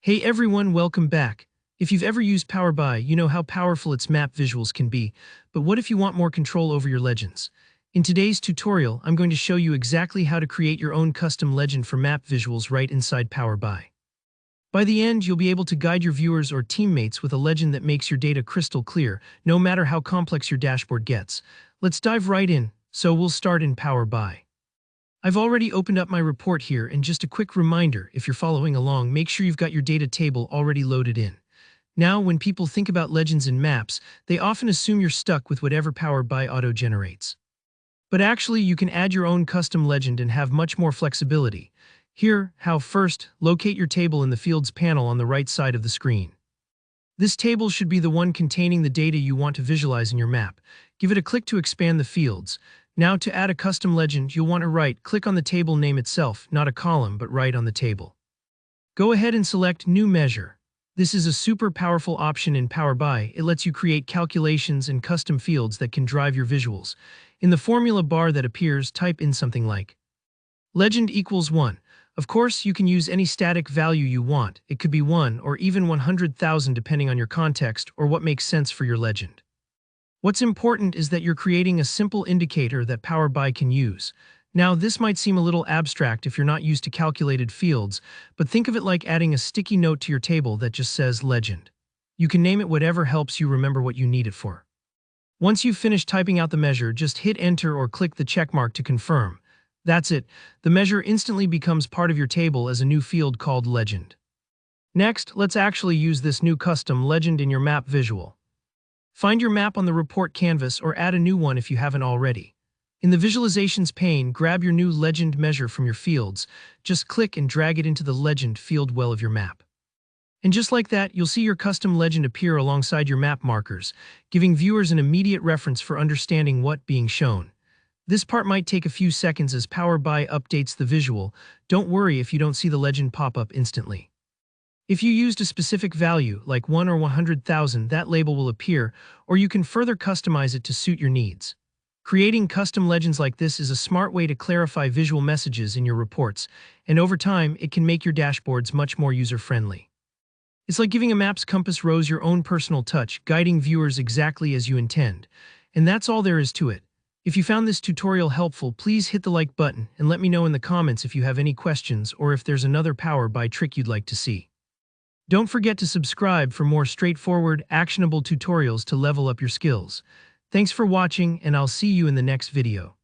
Hey everyone, welcome back. If you've ever used Power BI, you know how powerful its map visuals can be, but what if you want more control over your legends? In today's tutorial, I'm going to show you exactly how to create your own custom legend for map visuals right inside Power BI. By the end, you'll be able to guide your viewers or teammates with a legend that makes your data crystal clear, no matter how complex your dashboard gets. Let's dive right in, so we'll start in Power BI. I've already opened up my report here, and just a quick reminder, if you're following along, make sure you've got your data table already loaded in. Now, when people think about legends and maps, they often assume you're stuck with whatever Power BI auto-generates. But actually, you can add your own custom legend and have much more flexibility. Here, how first, locate your table in the Fields panel on the right side of the screen. This table should be the one containing the data you want to visualize in your map. Give it a click to expand the fields. Now, to add a custom legend, you'll want to right-click on the table name itself, not a column, but right on the table. Go ahead and select New Measure. This is a super powerful option in Power BI. It lets you create calculations and custom fields that can drive your visuals. In the formula bar that appears, type in something like legend equals 1. Of course, you can use any static value you want. It could be 1 or even 100,000 depending on your context or what makes sense for your legend. What's important is that you're creating a simple indicator that Power BI can use. Now, this might seem a little abstract if you're not used to calculated fields, but think of it like adding a sticky note to your table that just says legend. You can name it whatever helps you remember what you need it for. Once you've finished typing out the measure, just hit enter or click the check mark to confirm. That's it. The measure instantly becomes part of your table as a new field called legend. Next, let's actually use this new custom legend in your map visual. Find your map on the report canvas or add a new one if you haven't already. In the Visualizations pane, grab your new legend measure from your fields. Just click and drag it into the legend field well of your map. And just like that, you'll see your custom legend appear alongside your map markers, giving viewers an immediate reference for understanding what's being shown. This part might take a few seconds as Power BI updates the visual. Don't worry if you don't see the legend pop up instantly. If you used a specific value, like 1 or 100,000, that label will appear, or you can further customize it to suit your needs. Creating custom legends like this is a smart way to clarify visual messages in your reports, and over time, it can make your dashboards much more user-friendly. It's like giving a map's compass rose your own personal touch, guiding viewers exactly as you intend. And that's all there is to it. If you found this tutorial helpful, please hit the like button and let me know in the comments if you have any questions or if there's another Power BI trick you'd like to see. Don't forget to subscribe for more straightforward, actionable tutorials to level up your skills. Thanks for watching, and I'll see you in the next video.